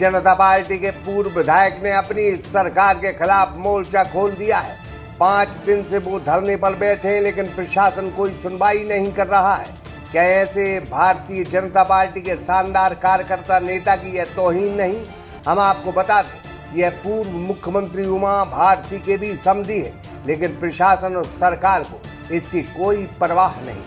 जनता party के पूर्व विधायक ने अपनी सरकार के खिलाफ मोर्चा खोल दिया है। 5 दिन से वो धरने पर बैठे हैं, लेकिन प्रशासन कोई सुनवाई नहीं कर रहा है। क्या ऐसे भारतीय जनता पार्टी के शानदार कार्यकर्ता नेता की यह तौहीन नहीं? हम आपको बता दें, यह पूर्व मुख्यमंत्री उमा भारती के भी समधी है, लेकिन प्रशासन और सरकार को इसकी कोई परवाह नहीं।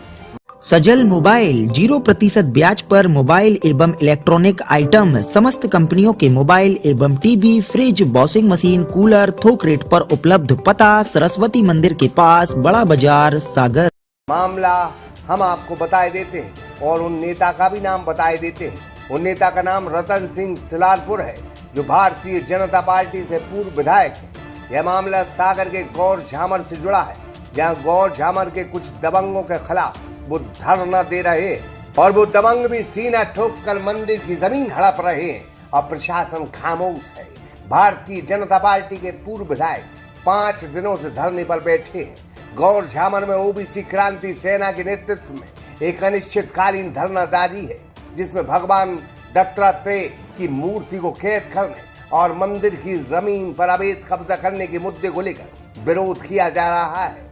सजल मोबाइल 0% ब्याज पर मोबाइल एवं इलेक्ट्रॉनिक आइटम, समस्त कंपनियों के मोबाइल एवं TV, fridge, washing machine, cooler थोक रेट पर उपलब्ध। पता सरस्वती मंदिर के पास, बड़ा बाजार, सागर। मामला हम आपको बताए देते हैं और उन नेता का भी नाम बताए देते हैं। उन नेता का नाम रतन सिंह सिलालपुर है, जो भारतीय जनता पार्टी से पूर्व विधायक है। यह मामला सागर के गौर झामर से जुड़ा है, जहां गौर झामर के कुछ दबंगों के खिलाफ वो धरना दे रहे हैं और वो दबंग भी सीना ठोक कर मंदिर की जमीन हड़प रहे हैं और प्रशासन खामोश है। भारतीय जनता पार्टी के पूर्व विधायक 5 दिनों से धरने पर बैठे हैं। गौर झामर में ओबीसी क्रांति सेना के नेतृत्व में एक अनिश्चितकालीन धरना जारी है, जिसमें भगवान दत्तात्रेय की मूर्ति को कैद करने और मंदिर की जमीन पर अवैध कब्जा करने के मुद्दे को लेकर विरोध किया जा रहा है।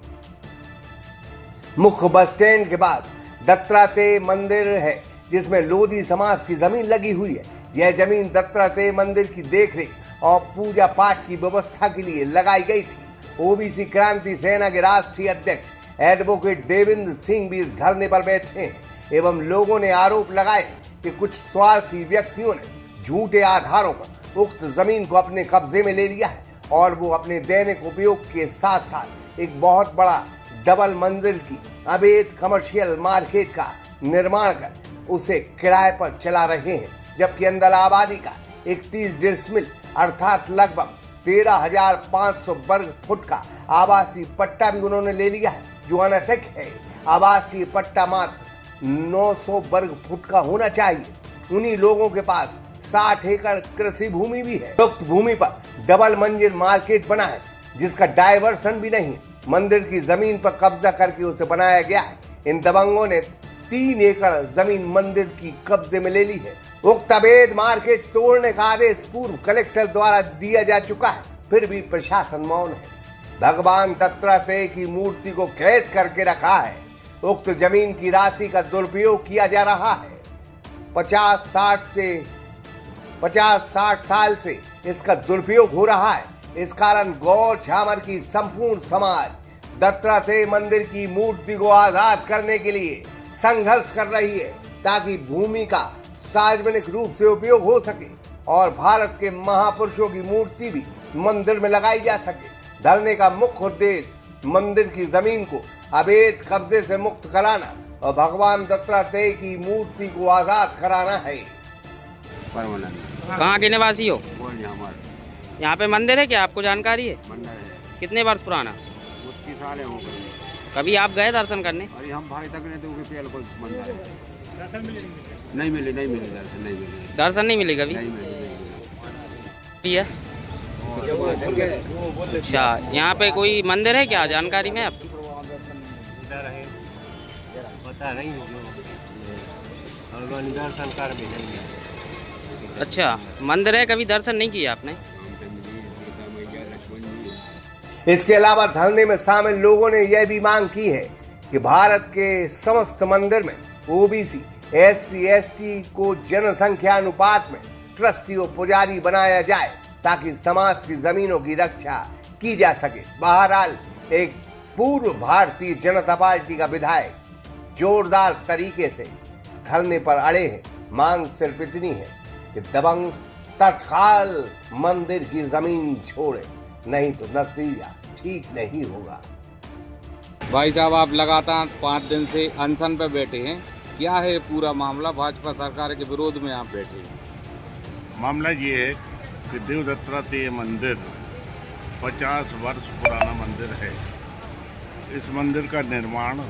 मुख्य बस स्टैंड के पास दत्तात्रेय मंदिर है, जिसमें लोधी समाज की जमीन लगी हुई है। यह जमीन दत्तात्रेय मंदिर की देखरेख और पूजा पाठ की व्यवस्था के लिए लगाई गई थी। ओबीसी क्रांति सेना के राष्ट्रीय अध्यक्ष एडवोकेट देवेंद्र सिंह भी इस धरने पर बैठे हैं एवं लोगों ने आरोप लगाए कि कुछ स्वार्थी व्यक्तियों ने झूठे आधारों पर उक्त जमीन को अपने कब्जे में ले लिया है और वो अपने दैनिक उपयोग के साथ साथ एक बहुत बड़ा डबल मंजिल की अवैध कमर्शियल मार्केट का निर्माण कर उसे किराए पर चला रहे हैं, जबकि अंदर आबादी का 31 डिसमिल अर्थात लगभग 13,500 वर्ग फुट का आवासीय पट्टा भी उन्होंने ले लिया है, जो अनैतिक है। आवासीय पट्टा मात्र 900 वर्ग फुट का होना चाहिए। उन्हीं लोगों के पास 60 एकड़ कृषि भूमि भी है। उक्त भूमि पर डबल मंजिल मार्केट बना है, जिसका डायवर्सन भी नहीं है। मंदिर की जमीन पर कब्जा करके उसे बनाया गया है। इन दबंगों ने 3 एकड़ जमीन मंदिर की कब्जे में ले ली है। उक्त अवैध मार्केट तोड़ने का आदेश पूर्व कलेक्टर द्वारा दिया जा चुका है, फिर भी प्रशासन मौन है। भगवान दत्तात्रेय की मूर्ति को कैद करके रखा है। उक्त जमीन की राशि का दुरुपयोग किया जा रहा है। 50-60 साल से इसका दुरुपयोग हो रहा है। इस कारण गौर झामर की संपूर्ण समाज दत्तात्रेय मंदिर की मूर्ति को आजाद करने के लिए संघर्ष कर रही है, ताकि भूमि का सार्वजनिक रूप से उपयोग हो सके और भारत के महापुरुषों की मूर्ति भी मंदिर में लगाई जा सके। धरने का मुख्य उद्देश्य मंदिर की जमीन को अवैध कब्जे से मुक्त कराना और भगवान दत्तात्रेय की मूर्ति को आजाद कराना है। कहाँ के निवासी हो? यहाँ पे मंदिर है, क्या आपको जानकारी है? मंदिर है। कितने वर्ष पुराना? 30 साल हो गए। कभी आप गए दर्शन करने? अरे हम भाई तक नहीं तो कोई मंदिर है। नहीं मिले दर्शन नहीं मिले। दर्शन नहीं मिले कभी? नहीं मिले। अच्छा, यहाँ पे कोई मंदिर है क्या, जानकारी में आपकी? पता नहीं दर्शन कर भी नहीं। अच्छा, मंदिर है, कभी दर्शन नहीं किया आपने? इसके अलावा धरने में शामिल लोगों ने यह भी मांग की है कि भारत के समस्त मंदिर में ओबीसी, SC, ST को जनसंख्या अनुपात में ट्रस्टी और पुजारी बनाया जाए, ताकि समाज की जमीनों की रक्षा की जा सके। बहरहाल एक पूर्व भारतीय जनता पार्टी का विधायक जोरदार तरीके से धरने पर अड़े हैं। मांग सिर्फ इतनी है कि दबंग तत्काल मंदिर की जमीन छोड़े, नहीं तो नतीजा ठीक नहीं होगा। भाई साहब, आप लगातार 5 दिन से अनशन पे बैठे हैं, क्या है पूरा मामला? भाजपा सरकार के विरोध में आप बैठे हैं। मामला ये है कि देव दत्तात्रेय मंदिर 50 वर्ष पुराना मंदिर है। इस मंदिर का निर्माण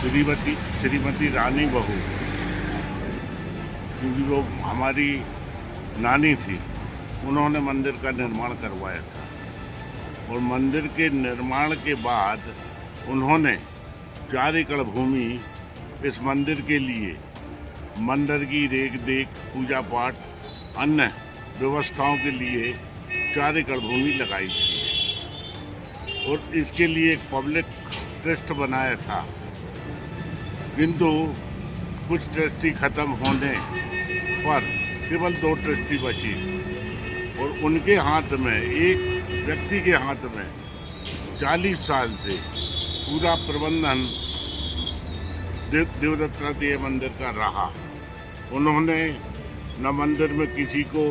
श्रीमती रानी बहू, क्योंकि वो हमारी नानी थी, उन्होंने मंदिर का निर्माण करवाया था। और मंदिर के निर्माण के बाद उन्होंने 4 एकड़ भूमि इस मंदिर के लिए मंदिर की रेख देख, पूजा पाठ अन्य व्यवस्थाओं के लिए 4 एकड़ भूमि लगाई थी और इसके लिए एक पब्लिक ट्रस्ट बनाया था, किंतु कुछ ट्रस्टी खत्म होने पर केवल 2 ट्रस्टी बची और उनके हाथ में, एक व्यक्ति के हाथ में 40 साल से पूरा प्रबंधन देवदत्ता देव मंदिर का रहा। उन्होंने न मंदिर में किसी को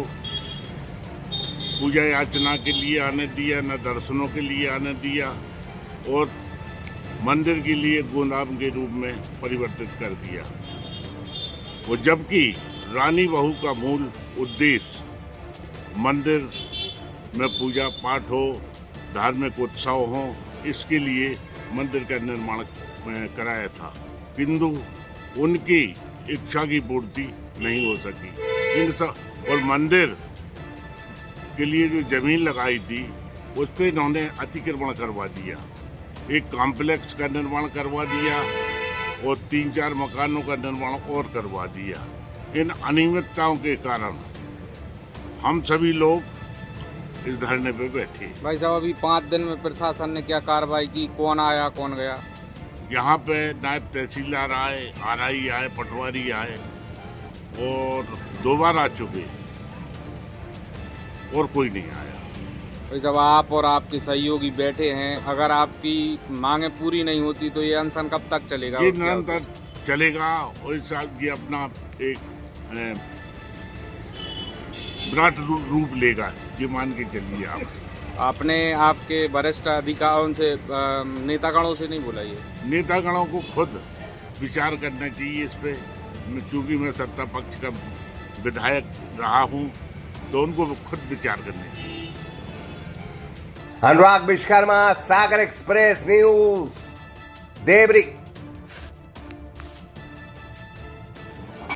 पूजा याचना के लिए आने दिया, न दर्शनों के लिए आने दिया और मंदिर के लिए गोदाम के रूप में परिवर्तित कर दिया। वो जबकि रानी बहू का मूल उद्देश्य मंदिर में पूजा पाठ हो, धार्मिक उत्सव हो, इसके लिए मंदिर का निर्माण कराया था, किंतु उनकी इच्छा की पूर्ति नहीं हो सकी। और मंदिर के लिए जो जमीन लगाई थी उस पर इन्होंने अतिक्रमण करवा दिया, एक कॉम्प्लेक्स का निर्माण करवा दिया और 3-4 मकानों का निर्माण और करवा दिया। इन अनियमितताओं के कारण हम सभी लोग इस धरने पे बैठे। भाई साहब अभी 5 दिन में प्रशासन ने क्या कार्रवाई की, कौन आया कौन गया? यहाँ पे नायब तहसीलदार आए, आरआई आए, पटवारी आए और 2 बार आ चुके और कोई नहीं आया। भाई साहब आप और आपके सहयोगी बैठे हैं, अगर आपकी मांगे पूरी नहीं होती तो ये अनशन कब तक चलेगा? ये निरंतर चलेगा और इस साल ये अपना एक विराट रूप लेगा, ये मान के चलिए आप। आपने आपके वरिष्ठ अधिकारियों से, नेतागणों से नहीं बोला? ये नेतागणों को खुद विचार करना चाहिए इस पे, क्योंकि मैं सत्ता पक्ष का विधायक रहा हूँ, तो उनको खुद विचार करना चाहिए। अनुराग विश्वकर्मा, सागर एक्सप्रेस न्यूज, देवरी।